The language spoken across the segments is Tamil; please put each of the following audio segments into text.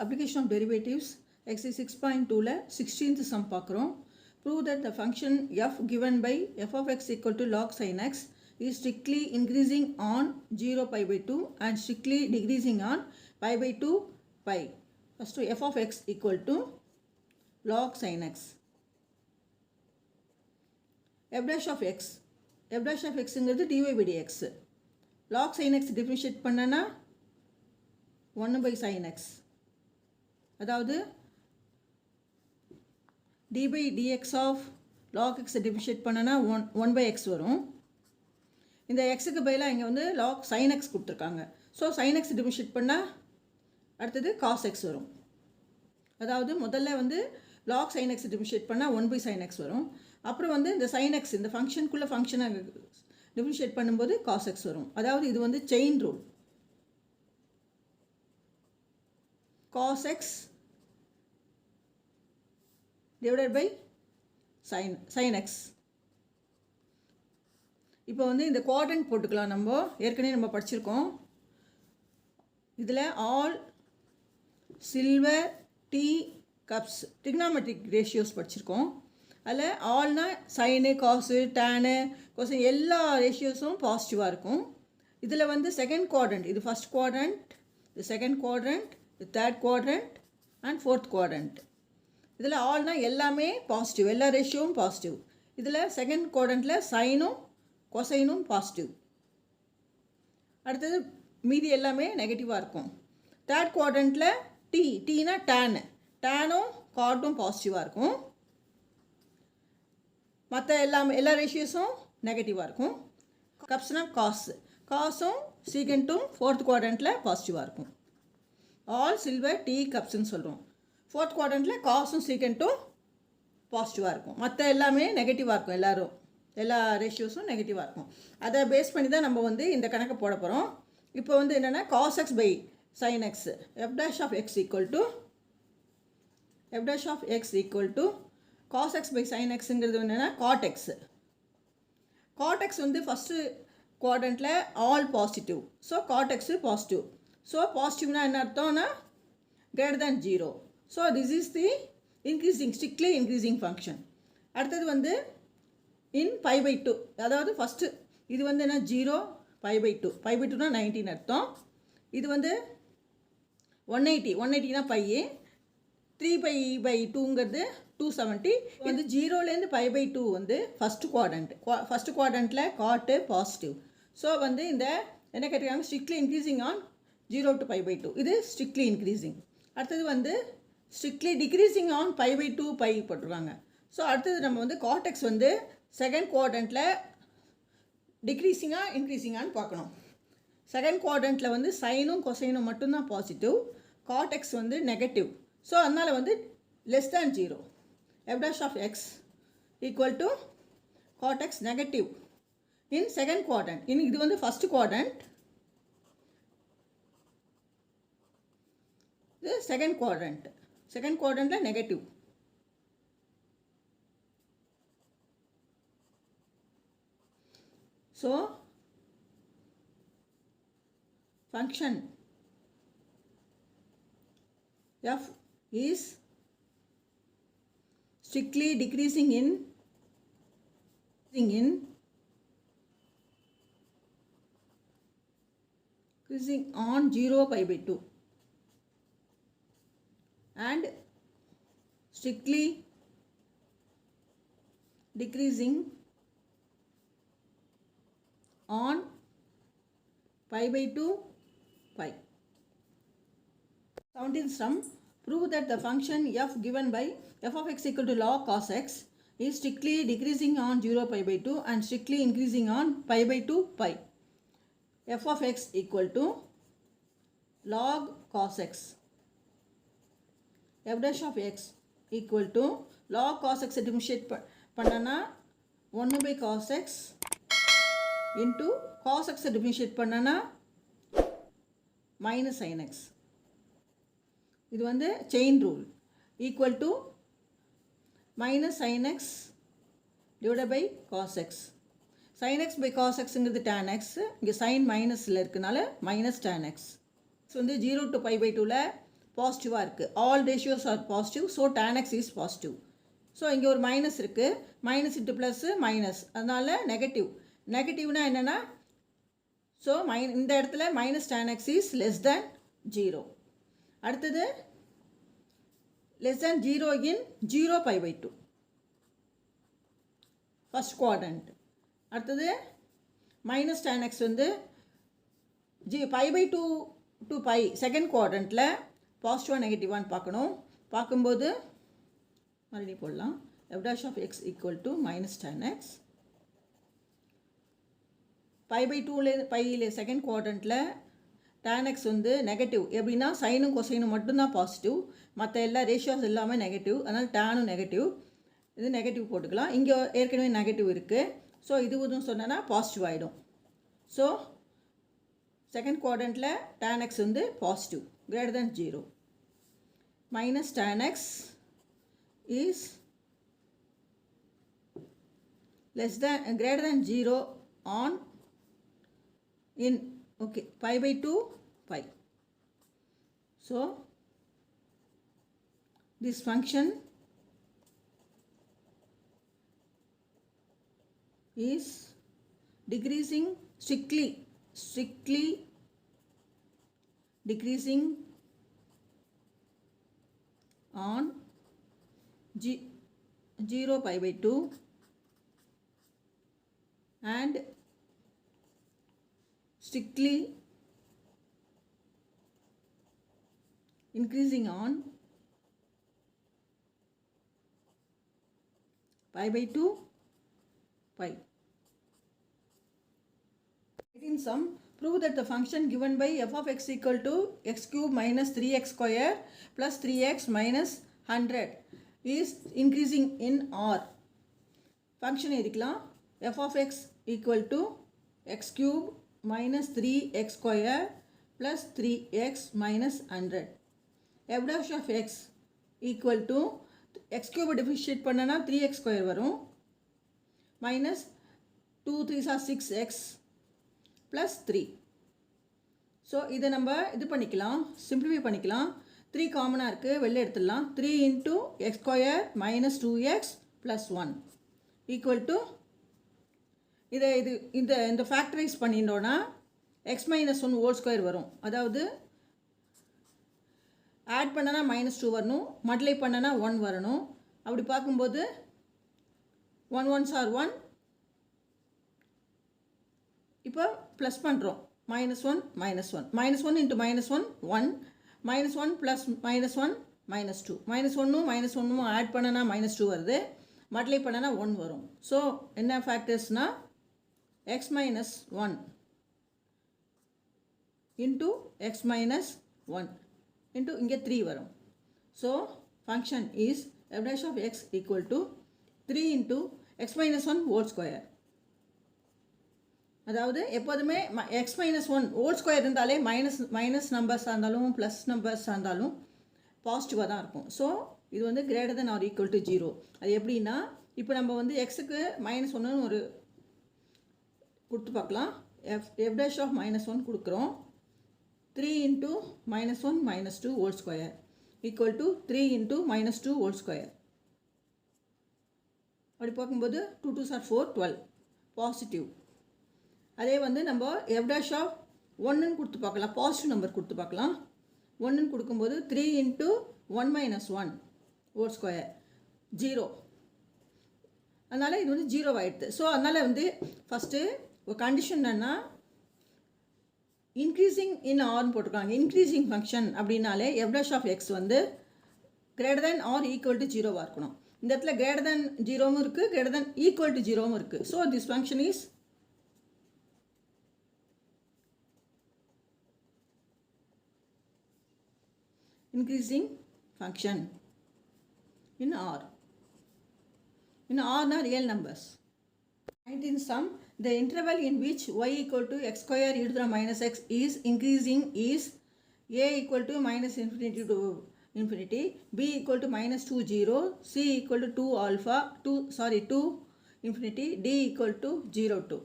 application of derivatives exercise 6.2ல 16th sum பார்க்குறோம். Prove that the function f given by f of x equal to log sin x is strictly increasing on 0 pi by 2 and strictly decreasing on pi by 2 pi. First f of x equal to log sin x. f dash of x ங்கிறது dy by dx. log sin x differentiate பண்ணனா 1 by sin x. அதாவது d by dx of log x differentiate பண்ணனா 1 by x வரும். இந்த xக்கு பதிலா இங்க வந்து log sin x கொடுத்திருக்காங்க. ஸோ sin x differentiate பண்ணா அடுத்தது cos x வரும். அதாவது முதல்ல வந்து log sin x differentiate பண்ணா 1 by sin x வரும். அப்புறம் வந்து இந்த sin x இந்த ஃபங்க்ஷனுக்குள்ள ஃபங்க்ஷனை differentiate பண்ணும்போது cos x வரும். அதாவது இது வந்து chain rule. cos x divided by sin x. இப்போ வந்து இந்த குவாட்ரண்ட் போட்டுக்கலாம். ஏற்கனவே நம்ம படிச்சிருக்கோம். இதில் all silver tea cups trigonometric ratios படிச்சிருக்கோம். அதில் ஆல்னா சைனு காசு டேனு கொசைன் எல்லா ரேஷியோஸும் பாசிட்டிவாக இருக்கும். இதில் வந்து செகண்ட் குவாட்ரண்ட், இது ஃபஸ்ட் குவாட்ரண்ட், இது செகண்ட் குவாட்ரண்ட், இது third quadrant and fourth quadrant. இதில் ஆல்னா எல்லாமே பாசிட்டிவ், எல்லா ரேஷியோவும் பாசிட்டிவ். இதில் செகண்ட் குவாட்ரண்ட்டில் சைனும் கொசைனும் பாசிட்டிவ். அடுத்தது மீதி எல்லாமே நெகட்டிவாக இருக்கும். தேர்ட் குவாட்ரண்ட்டில் டீனா டேனும் கார்டும் பாசிட்டிவாக இருக்கும். மற்ற எல்லா ரேஷியோஸும் நெகட்டிவாக இருக்கும். கப்ஸ்னால் காசும் சீகண்ட்டும் ஃபோர்த் குவாட்ரண்ட்டில் பாசிட்டிவாக இருக்கும். ஆல் சில்வர் டீ கப்ஸ்ன்னு சொல்கிறோம். ஃபோர்த் குவாட்ரண்ட்டில் காசும் சீகண்ட்டும் பாசிட்டிவாக இருக்கும். மற்ற எல்லாமே நெகட்டிவாக இருக்கும். எல்லா ரேஷியோஸும் நெகட்டிவாக இருக்கும். அதை பேஸ் பண்ணி தான் நம்ம வந்து இந்த கணக்கை போட போகிறோம். இப்போ வந்து என்னென்னா cos x by sin x f dash of x equal to cos x by sin xங்கிறது என்னென்னா cot x. cot x வந்து ஃபஸ்ட்டு குவாட்ரண்ட்டில் all positive. So cot x positive. So பாசிட்டிவ்னா என்ன அர்த்தம்னா greater than 0. So this is the strictly increasing function. அடுத்தது வந்து இன் பை பை 2, அதாவது ஃபஸ்ட்டு இது வந்து என்ன 0 பை பை 2, பை பை 2னா 19 அர்த்தம். இது வந்து 180னா பையே, 3 பை பை 2ங்கிறது 270. இது 0லேருந்து பை பை 2 வந்து ஃபஸ்ட்டு குவாட்ரண்ட்டில் காட்டு பாசிட்டிவ். ஸோ வந்து இந்த என்ன கேட்டிருக்காங்க, strictly increasing on 0 to pi pi 2, இது ஸ்ட்ரிக்ட்லி இன்க்ரீசிங். அடுத்தது வந்து strictly decreasing on pi pi 2 pi போட்டிருக்காங்க. ஸோ அடுத்தது நம்ம வந்து காட்டெக்ஸ் வந்து செகண்ட் குவாட்ரண்ட்டில் டிக்ரீசிங்காக இன்க்ரீசிங்கான்னு பார்க்கணும். செகண்ட் குவாட்ரண்ட்டில் வந்து சைனும் கொசைனும் மட்டும்தான் பாசிட்டிவ், காட்டெக்ஸ் வந்து நெகட்டிவ். ஸோ அதனால் வந்து less than 0. f dash of x equal to cot x negative in second quadrant. இது வந்து ஃபஸ்ட் குவாட்ரண்ட், இது செகண்ட் குவாட்ரண்ட்டில் negative. So function f is strictly decreasing on 0 pi by 2 and strictly decreasing on pi by 2 pi. 17th sum. Prove that the function f given by f of x equal to log cos x is strictly decreasing on 0 pi by 2 and strictly increasing on pi by 2 pi. f of x equal to log cos x. f dash of x equal to log cos x differentiate பண்ணனா 1 by cos x into cos x differentiate பண்ணனா minus sin x. இது வந்து chain rule. Equal to minus sin x divided by cos x. sin x by cos x ங்கிறது tan x. இங்கே sin மைனஸில் இருக்கனால மைனஸ் tan x. ஸோ வந்து 0 to pi by 2ல பாசிட்டிவாக இருக்குது. All ratios R positive. So tan x is positive. So இங்கே ஒரு மைனஸ் இருக்குது. மைனஸ் இன்ட்டு ப்ளஸ்ஸு மைனஸ், அதனால் நெகட்டிவ். நெகட்டிவ்னா என்னென்னா, ஸோ இந்த இடத்துல minus tan x is less than 0. அடுத்தது less than 0 in 0 pi by 2 first quadrant. அடுத்தது minus tan x வந்து pi by 2 to pi second quadrantல பாசிட்டிவாக நெகட்டிவான்னு பார்க்கணும். பார்க்கும்போது மறுபடியும் போடலாம். f dash of x equal to minus tan x. pi by 2 பையில் செகண்ட் குவாட்ரண்ட்டில் tan x வந்து நெகட்டிவ். எப்படின்னா சைனும் கொசைனும் மட்டும்தான் பாசிட்டிவ், மற்ற எல்லா ரேஷியோஸ் எல்லாமே நெகட்டிவ். அதனால் டேனும் நெகட்டிவ், இது நெகட்டிவ் போட்டுக்கலாம். இங்கே ஏற்கனவே நெகட்டிவ் இருக்குது. ஸோ இது எதுவும் சொன்னேன்னா பாசிட்டிவ் ஆகிடும். ஸோ செகண்ட் குவாட்ரண்ட்டில் tan x வந்து positive greater than 0. Minus tan x is less than greater than 0 on in okay pi by 2 pi. So this function is decreasing strictly decreasing on 0 pi by 2 and strictly increasing on pi by 2 pi. In sum, prove that the function given by f of x equal to x cube minus 3x square plus 3x minus 100 is increasing in R. Function edikkalam f of x equal to x cube minus 3x square plus 3x minus 100. f dash of x equal to x cube differentiate பண்ணனா 3x square வரும் minus 2 3s are 6x plus 3. So இதை நம்ம இது பண்ணிக்கலாம், சிம்பிளிஃபை பண்ணிக்கலாம். 3 காமனாக இருக்குது, வெளில எடுத்துடலாம். 3 into x square minus 2x plus 1 equal to இந்த ஃபேக்டரைஸ் பண்ணிட்டோன்னா எக்ஸ் மைனஸ் 1 ஹோல் ஸ்கொயர் வரும். அதாவது ஆட் பண்ணனா -2 வரணும், மல்டிப்ளை பண்ணனா 1 வரணும். அப்படி பார்க்கும்போது 1 1s are 1. இப்போ ப்ளஸ் பண்ணுறோம். -1 -1 -1 into -1 1 -1 plus -1 -2 -1ம் -1ம் ஆட் பண்ணனா -2 வருது, மல்டிப்ளை பண்ணனா 1 வரும். ஸோ என்ன ஃபேக்டர்ஸ்னால் x minus 1 into x minus 1 into இங்கே 3 வரும். So function is f dash of x equal to 3 into x minus 1 whole square. அதாவது எப்போதுமே x minus 1 whole square இருந்தாலே மைனஸ் நம்பர்ஸாக இருந்தாலும் ப்ளஸ் நம்பர்ஸாக இருந்தாலும் பாசிட்டிவாக தான் இருக்கும். ஸோ இது வந்து greater than or equal to 0. அது எப்படின்னா, இப்போ நம்ம வந்து எக்ஸுக்கு -1 ஒரு கொடுத்து பார்க்கலாம். f dash of -1 கொடுக்குறோம். 3 into -1 -2 whole square equal to 3 into -2 whole square. அப்படி பார்க்கும்போது 2 2s are 4 12 பாசிட்டிவ். அதே வந்து நம்ம f dash of 1ன்னு கொடுத்து பார்க்கலாம், பாசிட்டிவ் நம்பர் கொடுத்து பார்க்கலாம். 1ன்னு கொடுக்கும்போது 3 into 1 minus 1 whole square 0. அதனால் இது வந்து 0 ஆகிடுது. ஸோ அதனால் வந்து ஃபஸ்ட்டு ஒரு கண்டிஷன் என்னன்னா, இன்க்ரீசிங் இன் ஆர்னு போட்டிருக்காங்க. இன்க்ரீசிங் ஃபங்க்ஷன் அப்படின்னாலே f dash of x வந்து greater than or equal to 0வாக இருக்கணும். இந்த இடத்துல கிரேட்டர் தென் 0வும் இருக்குது, கிரேட்டர் தென் ஈக்குவல் டு 0வும் இருக்குது. So this function is increasing function in R. In R na real numbers. 19 sum, the interval in which y equal to x square e to the minus x is increasing is a equal to minus infinity to infinity, b equal to -2 0, c equal to 2 infinity, d equal to 0 2.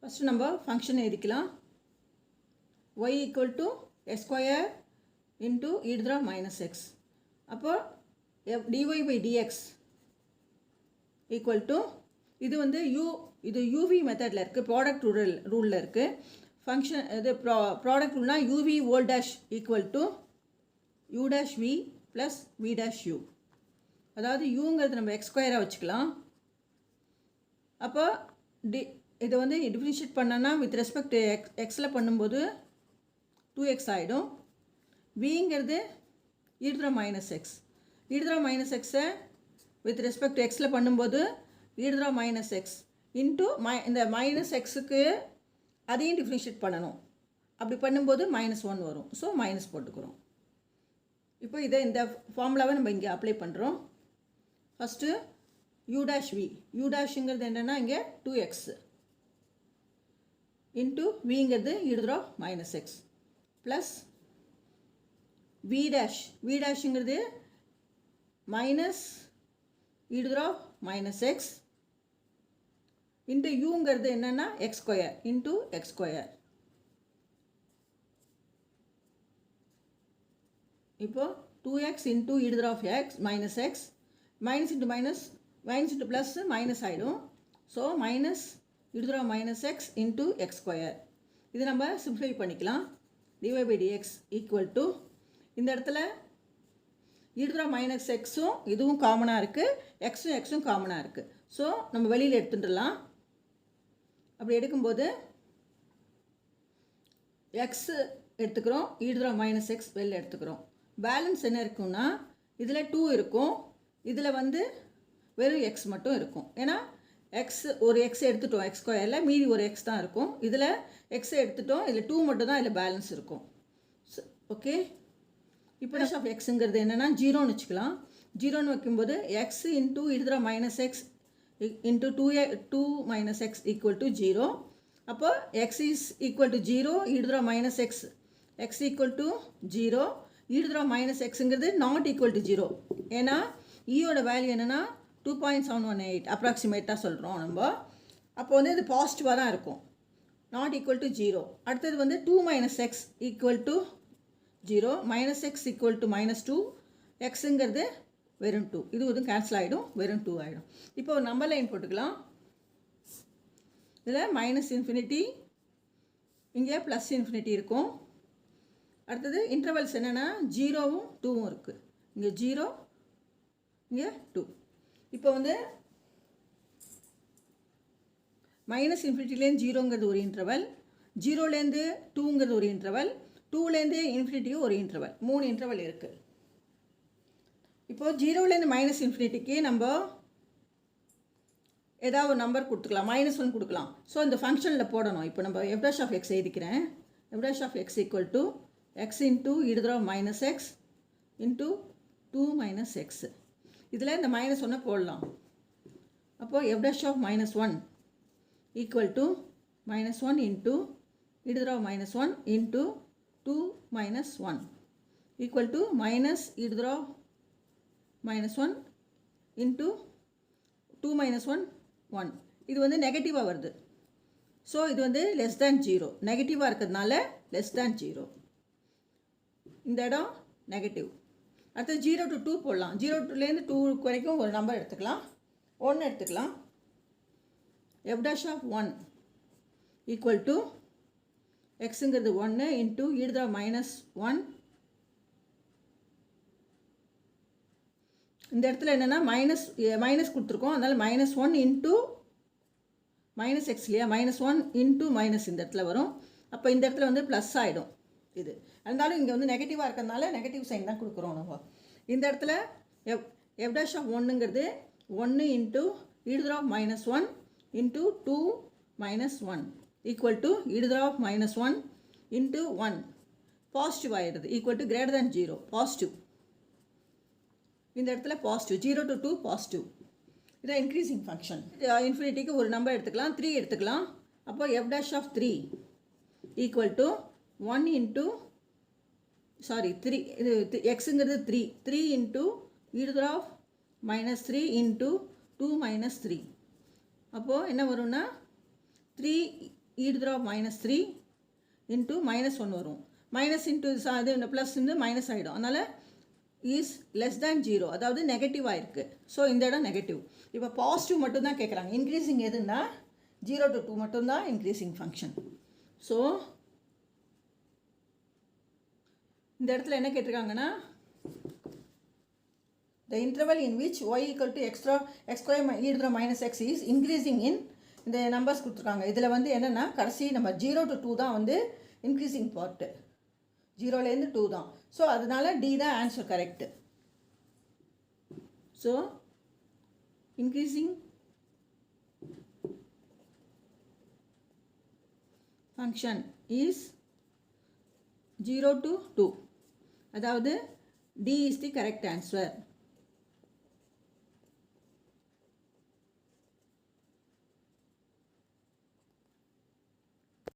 First number function edikkalam. Y equal to x square into e to the minus X. அப்போ dy by dx equal to இது வந்து இது யூவி மெத்தடில் இருக்குது, ப்ராடக்ட் ரூலில் இருக்குது. ஃபங்க்ஷன் இது ப்ராடக்ட் ரூல்னா u v whole dash equal to u dash v plus v dash u. அதாவது யூங்கிறது நம்ம எக்ஸ் ஸ்கொயராக வச்சுக்கலாம். அப்போ இதை வந்து டிஃப்ரென்ஷியேட் பண்ணோன்னா வித் ரெஸ்பெக்ட் எக்ஸில் பண்ணும்போது 2x ஆகிடும். விங்கிறது e to the minus X. e to the minus எக்ஸை வித் ரெஸ்பெக்ட் எக்ஸில் பண்ணும்போது e to the minus x into இந்த மைனஸ் எக்ஸுக்கு அதையும் டிஃப்ரென்ஷியேட் பண்ணணும். அப்படி பண்ணும்போது -1 வரும். ஸோ மைனஸ் போட்டுக்கிறோம். இப்போ இதை இந்த ஃபார்முலாவை நம்ம இங்கே அப்ளை பண்ணுறோம். First u dash v, u டேஷுங்கிறது என்னென்னா இங்கே 2x இன்ட்டு விங்கிறது e to the minus x plus v dash, v டேஷுங்கிறது minus e to the minus x into யூங்கிறது என்னென்னா x square into x square. இப்போது 2x into e to the x minus x, minus into minus, minus into plus minus ஆகிடும். So minus e to the minus x into x square. இது நம்ம சிம்ப்ளிஃபை பண்ணிக்கலாம். dy by dx equal to இந்த இடத்துல e to the மைனஸ் எக்ஸும் இதுவும் காமனாக இருக்குது, எக்ஸும் காமனாக இருக்குது. ஸோ நம்ம வெளியில் எடுத்துட்டுலாம். அப்படி எடுக்கும்போது எக்ஸ் எடுத்துக்கிறோம், e to the minus X வெளியில் எடுத்துக்கிறோம். பேலன்ஸ் என்ன இருக்குன்னா இதில் 2 இருக்கும், இதில் வந்து வெறும் எக்ஸ் மட்டும் இருக்கும். ஏன்னா எக்ஸ் ஒரு எக்ஸ் எடுத்துட்டோம் எக்ஸ் ஸ்கொயரில், மீதி ஒரு எக்ஸ் தான் இருக்கும். இதில் எக்ஸ் எடுத்துட்டோம், இதில் 2 மட்டும் தான் இதில் பேலன்ஸ் இருக்கும். ஓகே, இப்போ ஆஃப் எக்ஸுங்கிறது என்னென்னா 0ன்னு வச்சுக்கலாம். 0ன்னு வைக்கும்போது x into e to the minus x into 2 minus x equal to 0. அப்போ x is equal to 0, e to the minus x x equal to 0, e to the minus எக்ஸுங்கிறது நாட் ஈக்குவல் டு 0. ஏன்னா ஈயோட வேல்யூ என்னென்னா 2.718 அப்ராக்சிமேட்டாக சொல்கிறோம் நம்ம. அப்போ வந்து இது பாசிட்டிவாக தான் இருக்கும், நாட் ஈக்குவல் டு 0. அடுத்தது வந்து 2 minus x equal to 0, minus x equal to -2, எக்ஸுங்கிறது வெறும் 2. இது கேன்சல் ஆகிடும், வெறும் 2 ஆகிடும். இப்போ ஒரு நம்பர் லைன் போட்டுக்கலாம். இதில் மைனஸ் இன்ஃபினிட்டி, இங்கே ப்ளஸ் இன்ஃபினிட்டி இருக்கும். அடுத்தது இன்டர்வல்ஸ் என்னென்னா 0வும் 2வும் இருக்குது. இங்கே 0, இங்கே 2. இப்போ வந்து மைனஸ் இன்ஃபினிட்டிலேருந்து 0ங்கிறது ஒரு இன்டர்வல், 0லேருந்து 2ங்கிறது ஒரு இன்டர்வல், 2லேருந்து இன்ஃபினிட்டியும் ஒரு இன்டர்வல், 3 இன்டர்வல் இருக்குது. இப்போது 0லேருந்து மைனஸ் இன்ஃபினிட்டிக்கு நம்ம ஏதாவது ஒரு நம்பர் கொடுத்துக்கலாம், -1 கொடுக்கலாம். ஸோ இந்த ஃபங்க்ஷனில் போடணும். இப்போ நம்ம f dash of x எழுதிக்கிறேன். f dash of x equal to X into e to the minus x into 2 minus X. இதில் இந்த -1 போடலாம். அப்போது f dash of -1 equal to -1 into e to the minus 1 into 2 minus 1 equal to minus e to the minus 1 into 2 minus 1 1. இது வந்து நெகட்டிவாக வருது. ஸோ இது வந்து லெஸ் தேன் 0, நெகட்டிவாக இருக்கிறதுனால லெஸ் தேன் 0. இந்த இடம் நெகட்டிவ். அடுத்தது 0 to 2 போடலாம். 0 2லேருந்து 2 வரைக்கும் ஒரு நம்பர் எடுத்துக்கலாம், 1 எடுத்துக்கலாம். f dash of 1 equal to எக்ஸுங்கிறது 1 into e to the minus 1. இந்த இடத்துல என்னென்னா மைனஸ் கொடுத்துருக்கோம், அதனால் -1 இன்ட்டு மைனஸ் எக்ஸ் இல்லையா, -1 இன்ட்டு மைனஸ் இந்த இடத்துல வரும். அப்போ இந்த இடத்துல வந்து ப்ளஸ் ஆகிடும். இது இருந்தாலும் இங்கே வந்து நெகட்டிவாக இருக்கிறதுனால நெகட்டிவ் சைன் தான் கொடுக்குறோம் நம்ம. இந்த இடத்துல f dash of 1ங்கிறது 1 into e to the minus 1 into 2 minus 1 equal to e to the minus 1 into 1 positive ஆகிடுது, equal to greater than 0 positive. இந்த இடத்துல பாசிட்டிவ், 0 to 2 பாசிட்டிவ். இதான் இன்க்ரீசிங் ஃபங்க்ஷன். இன்ஃபினிட்டிக்கு ஒரு நம்பர் எடுத்துக்கலாம், 3 எடுத்துக்கலாம். அப்போ f dash of 3 equal to 1 into 3 இது எக்ஸுங்கிறது 3 into e to the minus 3 into 2 minus 3. அப்போது என்ன வரும்னா 3 e to the minus 3 into -1 வரும். மைனஸ் இன்ட்டு அது ப்ளஸ் வந்து மைனஸ் ஆகிடும். அதனால் இஸ் லெஸ் தேன் 0, அதாவது நெகட்டிவாக இருக்குது. ஸோ இந்த இடம் நெகட்டிவ். இப்போ பாசிட்டிவ் மட்டும்தான் கேட்குறாங்க. இன்க்ரீஸிங் எதுன்னா 0 to 2 மட்டும்தான் இன்க்ரீஸிங் ஃபங்க்ஷன். ஸோ இந்த இடத்துல என்ன கேட்டிருக்காங்கன்னா, the interval in which y equal to x square e to the minus x is increasing in இந்த நம்பர்ஸ் கொடுத்துருக்காங்க. இதில் வந்து என்னென்னா கடைசி நம்ம 0 to 2 தான் வந்து இன்க்ரீஸிங் பார்ட்டு, 0லேருந்து 2 தான். ஸோ அதனால டி தான் answer correct. So increasing function is 0 to 2, அதாவது D is the correct answer.